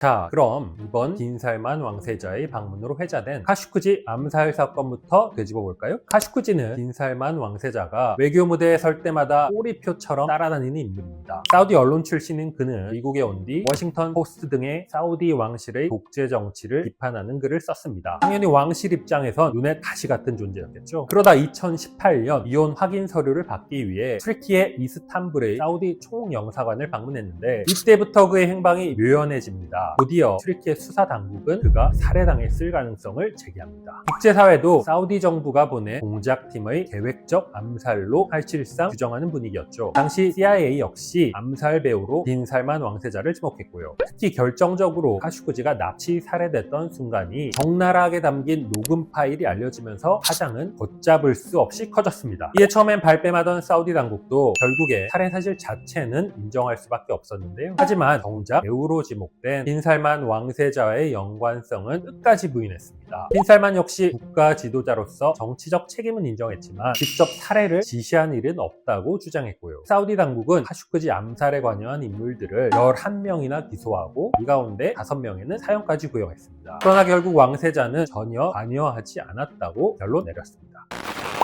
자, 그럼 이번 빈살만 왕세자의 방문으로 회자된 카슈쿠지 암살 사건부터 되짚어 볼까요? 카슈쿠지는 빈살만 왕세자가 외교 무대에 설 때마다 꼬리표처럼 따라다니는 인물입니다. 사우디 언론 출신인 그는 미국에 온 뒤 워싱턴 포스트 등의 사우디 왕실의 독재 정치를 비판하는 글을 썼습니다. 당연히 왕실 입장에선 눈에 가시 같은 존재였겠죠. 그러다 2018년 이혼 확인 서류를 받기 위해 튀르키예 이스탄불의 사우디 총영사관을 방문했는데 이때부터 그의 행방이 묘연해집니다. 곧이어 튀르키예 수사 당국은 그가 살해당했을 가능성을 제기합니다. 국제사회도 사우디 정부가 보낸 공작팀의 계획적 암살로 사실상 규정하는 분위기였죠. 당시 CIA 역시 암살 배우로 빈살만 왕세자를 지목했고요. 특히 결정적으로 카슈쿠지가 납치 살해됐던 순간이 적나라하게 담긴 녹음 파일이 알려지면서 파장은 걷잡을 수 없이 커졌습니다. 이에 처음엔 발뺌하던 사우디 당국도 결국에 살해 사실 자체는 인정할 수밖에 없었는데요. 하지만 정작 배우로 지목된 빈살만 왕세자와의 연관성은 끝까지 부인했습니다. 빈살만 역시 국가 지도자로서 정치적 책임은 인정했지만 직접 살해를 지시한 일은 없다고 주장했고요. 사우디 당국은 카슈쿠지 암살에 관여한 인물들을 11명이나 기소하고 이 가운데 5명에는 사형까지 구형했습니다. 그러나 결국 왕세자는 전혀 관여하지 않았다고 결론 내렸습니다.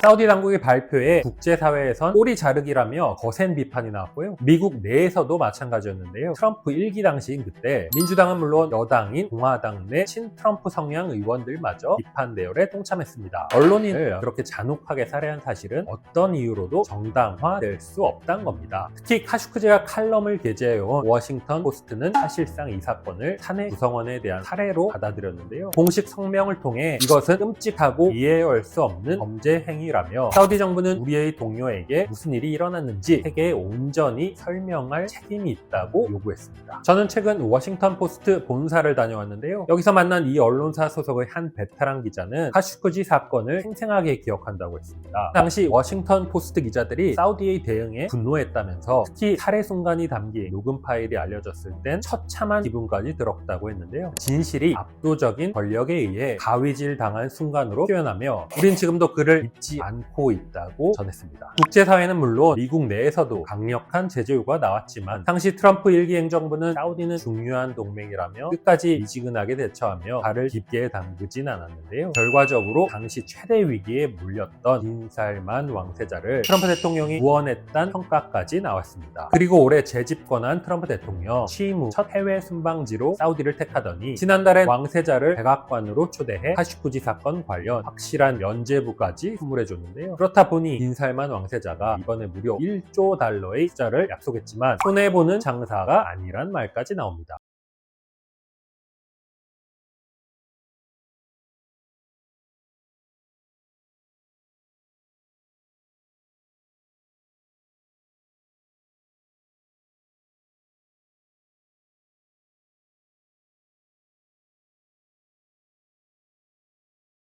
사우디 당국의 발표에 국제사회에선 꼬리 자르기라며 거센 비판이 나왔고요. 미국 내에서도 마찬가지였는데요. 트럼프 1기 당시인 그때 민주당은 물론 여당인 공화당 내 친트럼프 성향 의원들마저 비판 대열에 동참했습니다. 언론인을 그렇게 잔혹하게 살해한 사실은 어떤 이유로도 정당화될 수 없다는 겁니다. 특히 카슈쿠지가 칼럼을 게재해온 워싱턴 포스트는 사실상 이 사건을 사내 구성원에 대한 살해로 받아들였는데요. 공식 성명을 통해 이것은 끔찍하고 이해할 수 없는 범죄 행위라며 사우디 정부는 우리의 동료에게 무슨 일이 일어났는지 세계에 온전히 설명할 책임이 있다고 요구했습니다. 저는 최근 워싱턴 포스트 본사를 다녀왔는데요. 여기서 만난 이 언론사 소속의 한 베테랑 기자는 카슈쿠지 사건을 생생하게 기억한다고 했습니다. 당시 워싱턴 포스트 기자들이 사우디의 대응에 분노했다면서 특히 살해 순간이 담긴 녹음 파일이 알려졌을 땐 처참한 기분까지 들었다고 했는데요. 진실이 압도적인 권력에 의해 가위질 당한 순간으로 표현하며 우린 지금도 그를 잊지 않고 있다고 전했습니다. 국제사회는 물론 미국 내에서도 강력한 제재 요구가 나왔지만 당시 트럼프 1기 행정부는 사우디는 중요한 동맹이라며 끝까지 미지근하게 대처하며 발을 깊게 담그진 않았는데요. 결과적으로 당시 최대 위기에 몰렸던 빈살만 왕세자를 트럼프 대통령이 구원했다는 평가까지 나왔습니다. 그리고 올해 재집권한 트럼프 대통령 취임 후 첫 해외 순방지로 사우디를 택하더니 지난달에 왕세자를 백악관으로 초대해 카슈쿠지 사건 관련 확실한 면죄부까지 선물해줬는데요. 그렇다 보니 빈살만 왕세자가 이번에 무려 1조 달러의 투자를 약속했지만 손해보는 장사가 아니란 말까지 나옵니다.